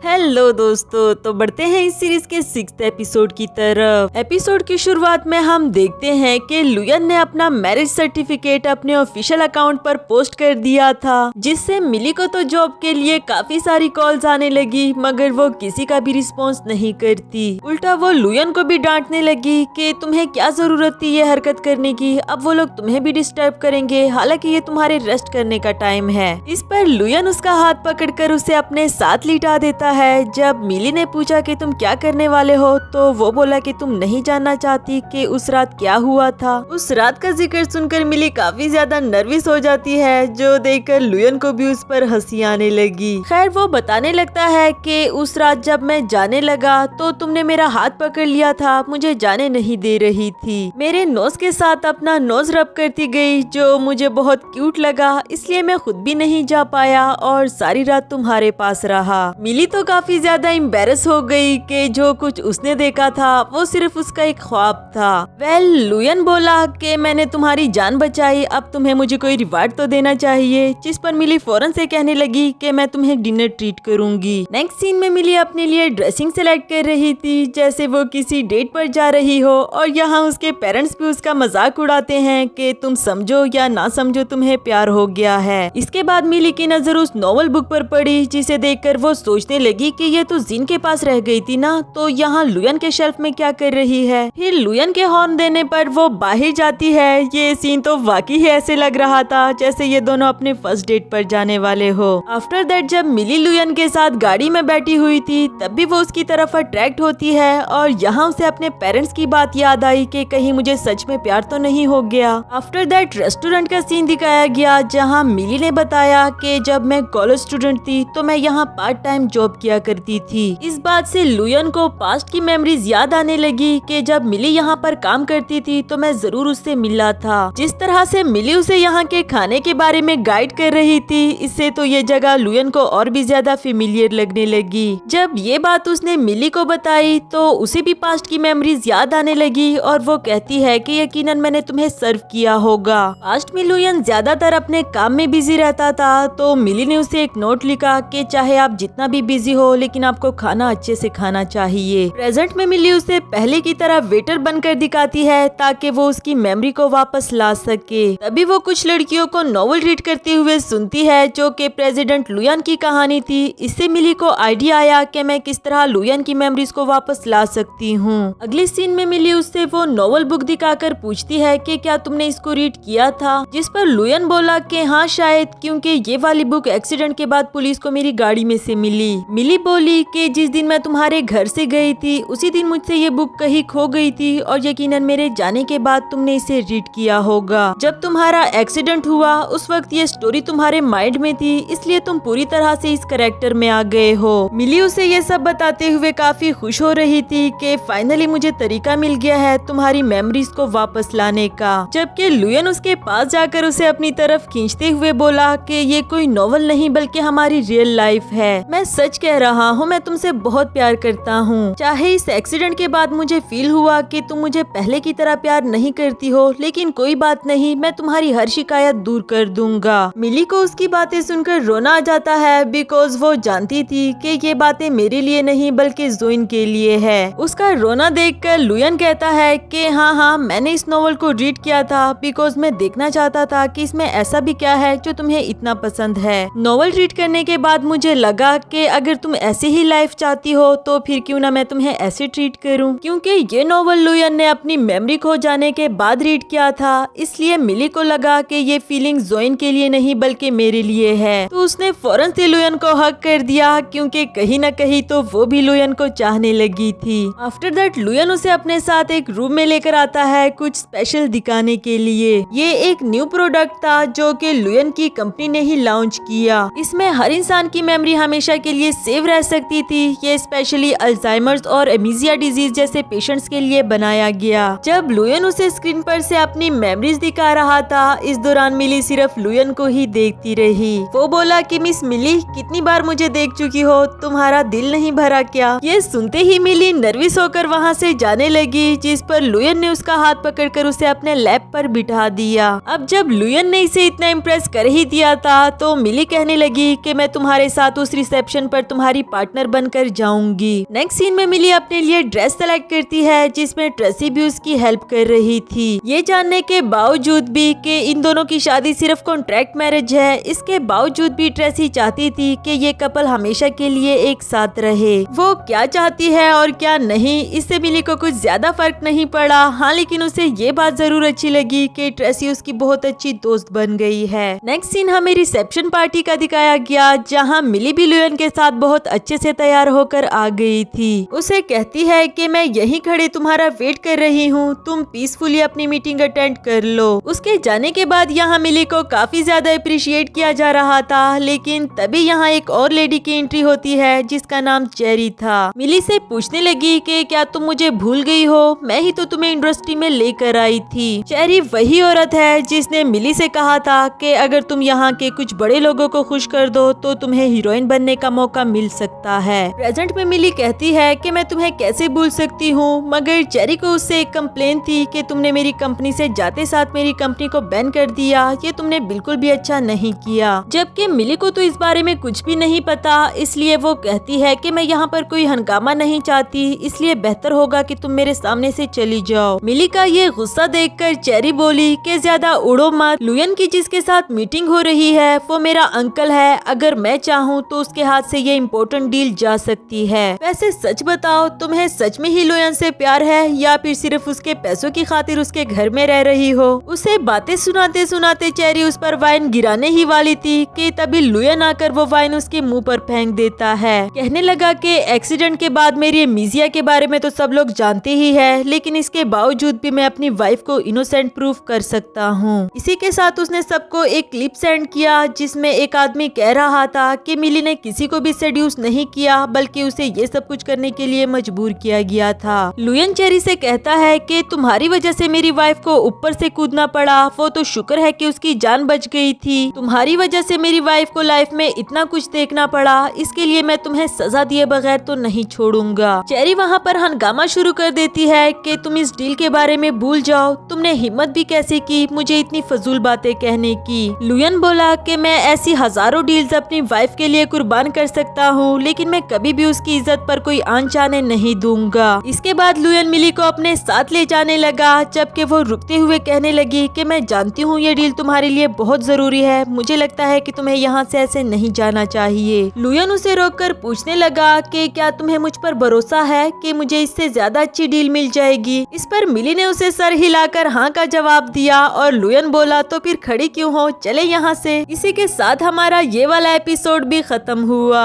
Hello दोस्तों, तो बढ़ते हैं इस सीरीज के 6th एपिसोड की तरफ। एपिसोड की शुरुआत में हम देखते हैं कि लुयन ने अपना मैरिज सर्टिफिकेट अपने ऑफिशियल अकाउंट पर पोस्ट कर दिया था, जिससे मिली को तो जॉब के लिए काफी सारी कॉल्स आने लगी, मगर वो किसी का भी रिस्पॉन्स नहीं करती। उल्टा वो लुयन को भी डांटने लगी कि तुम्हें क्या जरूरत थी ये हरकत करने की, अब वो लोग तुम्हें भी डिस्टर्ब करेंगे, हालांकि ये तुम्हारे रेस्ट करने का टाइम है। इस पर लुयन उसका हाथ पकड़कर उसे अपने साथ लिटा देता है। जब मिली ने पूछा कि तुम क्या करने वाले हो, तो वो बोला कि तुम नहीं जानना चाहती कि उस रात क्या हुआ था। उस रात का जिक्र सुनकर मिली काफी ज्यादा नर्वस हो जाती है, जो देखकर लुयन को भी उस पर हंसी आने लगी। खैर वो बताने लगता है कि उस रात जब मैं जाने लगा तो तुमने मेरा हाथ पकड़ लिया था, मुझे जाने नहीं दे रही थी, मेरे नोज के साथ अपना नोज रब करती गई, जो मुझे बहुत क्यूट लगा, इसलिए मैं खुद भी नहीं जा पाया और सारी रात तुम्हारे पास रहा। मिली तो काफी ज्यादा एम्बैरस हो गई कि जो कुछ उसने देखा था वो सिर्फ उसका एक ख्वाब था। लुयन बोला कि मैंने तुम्हारी जान बचाई, अब तुम्हें मुझे कोई रिवार्ड तो देना चाहिए, जिस पर मिली फौरन से कहने लगी कि मैं तुम्हें डिनर ट्रीट करूंगी। नेक्स्ट सीन में मिली अपने लिए ड्रेसिंग सेलेक्ट कर रही थी, जैसे वो किसी डेट पर जा रही हो, और यहाँ उसके पेरेंट्स भी उसका मजाक उड़ाते हैं कि तुम समझो या ना समझो तुम्हें प्यार हो गया है। इसके बाद मिली की नजर उस नॉवल बुक पर पड़ी, जिसे देखकर वो सोचने लगी कि ये तो जिन के पास रह गई थी ना, तो यहाँ लुयन के शेल्फ में क्या कर रही है। फिर लुयन के हॉर्न देने पर वो बाहर जाती है। ये सीन तो वाकई ही ऐसे लग रहा था जैसे ये दोनों अपने फर्स्ट डेट पर जाने वाले हो। आफ्टर दैट जब मिली लुयन के साथ गाड़ी में बैठी हुई थी, तब भी वो उसकी तरफ अट्रैक्ट होती है, और यहाँ उसे अपने पेरेंट्स की बात याद आई कि कहीं मुझे सच में प्यार तो नहीं हो गया। आफ्टर दैट रेस्टोरेंट का सीन दिखाया गया, जहाँ मिली ने बताया कि जब मैं कॉलेज स्टूडेंट थी तो मैं यहाँ पार्ट टाइम जॉब किया करती थी। इस बात से लुयन को पास्ट की मेमोरीज याद आने लगी कि जब मिली यहाँ पर काम करती थी तो मैं जरूर उससे मिला था। जिस तरह से मिली उसे यहाँ के खाने के बारे में गाइड कर रही थी, इससे तो ये जगह लुयन को और भी ज्यादा फेमिलियर लगने लगी। जब ये बात उसने मिली को बताई तो उसे भी पास्ट की मेमोरीज याद आने लगी, और वो कहती है कि यकीनन मैंने तुम्हें सर्व किया होगा। पास्ट में लुयन ज्यादातर अपने काम में बिजी रहता था, तो मिली ने उसे एक नोट लिखा कि चाहे आप जितना भी बिजी हो, लेकिन आपको खाना अच्छे से खाना चाहिए। प्रेजेंट में मिली उसे पहले की तरह वेटर बनकर दिखाती है, ताकि वो उसकी मेमोरी को वापस ला सके। तभी वो कुछ लड़कियों को नॉवल रीड करते हुए सुनती है, जो कि प्रेसिडेंट लुयन की कहानी थी। इससे मिली को आइडिया आया कि मैं किस तरह लुयन की मेमोरीज को वापस ला सकती हूँ। अगले सीन में मिली उससे वो नॉवल बुक दिखाकर पूछती है कि क्या तुमने इसको रीड किया था, जिस पर लुयन बोला कि हाँ शायद, क्योंकि ये वाली बुक एक्सीडेंट के बाद पुलिस को मेरी गाड़ी में से मिली। मिली बोली कि जिस दिन मैं तुम्हारे घर से गई थी उसी दिन मुझसे ये बुक कहीं खो गई थी, और यकीनन मेरे जाने के बाद तुमने इसे रीड किया होगा। जब तुम्हारा एक्सीडेंट हुआ उस वक्त ये स्टोरी तुम्हारे माइंड में थी, इसलिए तुम पूरी तरह से इस कैरेक्टर में आ गए हो। मिली उसे ये सब बताते हुए काफी खुश हो रही थी कि फाइनली मुझे तरीका मिल गया है तुम्हारी मेमोरीज को वापस लाने का। जबकि लुयन उसके पास जाकर उसे अपनी तरफ खींचते हुए बोला कि ये कोई नॉवल नहीं बल्कि हमारी रियल लाइफ है। मैं सच कह रहा हूँ, मैं तुमसे बहुत प्यार करता हूँ। चाहे इस एक्सीडेंट के बाद मुझे फील हुआ कि तुम मुझे पहले की तरह प्यार नहीं करती हो, लेकिन कोई बात नहीं, मैं तुम्हारी हर शिकायत दूर कर दूंगा। मिली को उसकी बातें सुनकर रोना आ जाता है, बिकॉज वो जानती थी कि ये बातें मेरे लिए नहीं बल्कि जोइन के लिए है। उसका रोना देखकर लुयन कहता है कि हाँ, मैंने इस नॉवल को रीड किया था बिकॉज मैं देखना चाहता था कि इसमें ऐसा भी क्या है जो तुम्हें इतना पसंद है। नॉवल रीड करने के बाद मुझे लगा कि अगर तुम ऐसे ही लाइफ चाहती हो तो फिर क्यों ना मैं तुम्हें ऐसे ट्रीट करूं, क्योंकि ये नॉवल लुयन ने अपनी मेमोरी खो जाने के बाद रीड किया था, इसलिए मिली को लगा कि ये फीलिंग जोइन के लिए नहीं बल्कि मेरे लिए है। तो उसने फौरन से लुयन को हक कर दिया, क्योंकि कहीं न कहीं तो वो भी लुयन को चाहने लगी थी। आफ्टर दैट लुयन उसे अपने साथ एक रूम में लेकर आता है कुछ स्पेशल दिखाने के लिए। ये एक न्यू प्रोडक्ट था जो कि लुयन की कंपनी ने ही लॉन्च किया। इसमें हर इंसान की मेमोरी हमेशा के लिए सेव रह सकती थी। ये स्पेशली अल्जाइमर्स और एमीजिया डिजीज जैसे पेशेंट्स के लिए बनाया गया। जब लुयन उसे स्क्रीन पर से अपनी मेमोरीज दिखा रहा था, इस दौरान मिली सिर्फ लुयन को ही देखती रही। वो बोला कि मिस मिली, कितनी बार मुझे देख चुकी हो, तुम्हारा दिल नहीं भरा क्या? ये सुनते ही मिली नर्वस होकर वहाँ से जाने लगी, जिस पर लुयन ने उसका हाथ पकड़कर उसे अपने लैप पर बिठा दिया। अब जब लुयन ने इसे इतना इम्प्रेस कर ही दिया था, तो मिली कहने लगी कि मैं तुम्हारे साथ उस रिसेप्शन पर तुम्हारी पार्टनर बनकर जाऊंगी। नेक्स्ट सीन में मिली अपने लिए ड्रेस सेलेक्ट करती है जिसमें ट्रेसी भी उसकी हेल्प कर रही थी। ये जानने के बावजूद भी कि इन दोनों की शादी सिर्फ कॉन्ट्रैक्ट मैरिज है, इसके बावजूद भी ट्रेसी चाहती थी कि ये कपल हमेशा के लिए एक साथ रहे। वो क्या चाहती है और क्या नहीं, इससे मिली को कुछ ज्यादा फर्क नहीं पड़ा। हाँ, लेकिन उसे ये बात जरूर अच्छी लगी कि ट्रेसी उसकी बहुत अच्छी दोस्त बन गई है। नेक्स्ट सीन हमें रिसेप्शन पार्टी का दिखाया गया जहाँ मिली भी लुयन के साथ बहुत अच्छे से तैयार होकर आ गई थी। उसे कहती है कि मैं यहीं खड़े तुम्हारा वेट कर रही हूँ, तुम पीसफुली अपनी मीटिंग अटेंड कर लो। उसके जाने के बाद यहाँ मिली को काफी ज्यादा अप्रिशिएट किया जा रहा था, लेकिन तभी यहाँ एक और लेडी की एंट्री होती है जिसका नाम चेरी था। मिली से पूछने लगी कि क्या तुम मुझे भूल गई हो, मैं ही तो तुम्हें इंडस्ट्री में लेकर आई थी। चेरी वही औरत है जिसने मिली से कहा था कि अगर तुम यहाँ के कुछ बड़े लोगों को खुश कर दो तो तुम्हें हीरोइन बनने का मौका मिल सकता है। प्रेजेंट में मिली कहती है कि मैं तुम्हें कैसे भूल सकती हूँ, मगर चेरी को उससे एक कंप्लेन थी कि तुमने मेरी कंपनी से जाते साथ मेरी कंपनी को बैन कर दिया, ये तुमने बिल्कुल भी अच्छा नहीं किया। जबकि मिली को तो इस बारे में कुछ भी नहीं पता, इसलिए वो कहती है कि मैं यहाँ पर कोई हंगामा नहीं चाहती, इसलिए बेहतर होगा कि तुम मेरे सामने से चली जाओ। मिली का ये गुस्सा देखकर चेरी बोली कि ज्यादा उड़ो मत, लुयन की जिसके साथ मीटिंग हो रही है वो मेरा अंकल है, अगर मैं चाहूँ तो उसके हाथ से ये इम्पोर्टेंट डील जा सकती है। वैसे सच बताओ, तुम्हें सच में ही लुयन से प्यार है या फिर सिर्फ उसके पैसों की खातिर उसके घर में रह रही हो? उसे बातें सुनाते सुनाते चेरी उस पर वाइन गिराने ही वाली थी कि तभी लुयन आकर वो वाइन उसके मुंह पर फेंक देता है। कहने लगा कि एक्सीडेंट के बाद मेरी एमीजिया के बारे में तो सब लोग जानते ही है, लेकिन इसके बावजूद भी मैं अपनी वाइफ को इनोसेंट प्रूफ कर सकता हूँ। इसी के साथ उसने सबको एक क्लिप सेंड किया जिसमें एक आदमी कह रहा था कि मिली ने किसी को भी सेड्यूस नहीं किया, बल्कि उसे ये सब कुछ करने के लिए मजबूर किया गया था। लुयन चेरी से कहता है कि तुम्हारी वजह से मेरी वाइफ को ऊपर से कूदना पड़ा, वो तो शुक्र है कि उसकी जान बच गई थी। तुम्हारी वजह से मेरी वाइफ को लाइफ में इतना कुछ देखना पड़ा, इसके लिए मैं तुम्हें सजा दिए बगैर तो नहीं छोड़ूंगा। चेरी वहाँ पर हंगामा शुरू कर देती है कि तुम इस डील के बारे में भूल जाओ, तुमने हिम्मत भी कैसे की मुझे इतनी फजूल बातें कहने की। लुयन बोला कि मैं ऐसी हजारों डील्स अपनी वाइफ के लिए कुर्बान कर सकता हूँ, लेकिन मैं कभी भी उसकी इज्जत पर कोई आंच आने नहीं दूंगा। इसके बाद लुयन मिली को अपने साथ ले जाने लगा, जबकि वो रुकते हुए कहने लगी कि मैं जानती हूँ ये डील तुम्हारे लिए बहुत जरूरी है, मुझे लगता है कि तुम्हें यहाँ से ऐसे नहीं जाना चाहिए। लुयन उसे रोककर पूछने लगा कि क्या तुम्हें मुझ पर भरोसा है कि मुझे इससे ज्यादा अच्छी डील मिल जाएगी? इस पर मिली ने उसे सर हिलाकर हाँ का जवाब दिया और लुयन बोला तो फिर खड़ी क्यों हो, चले यहाँ से। इसी के साथ हमारा ये वाला एपिसोड भी खत्म हुआ।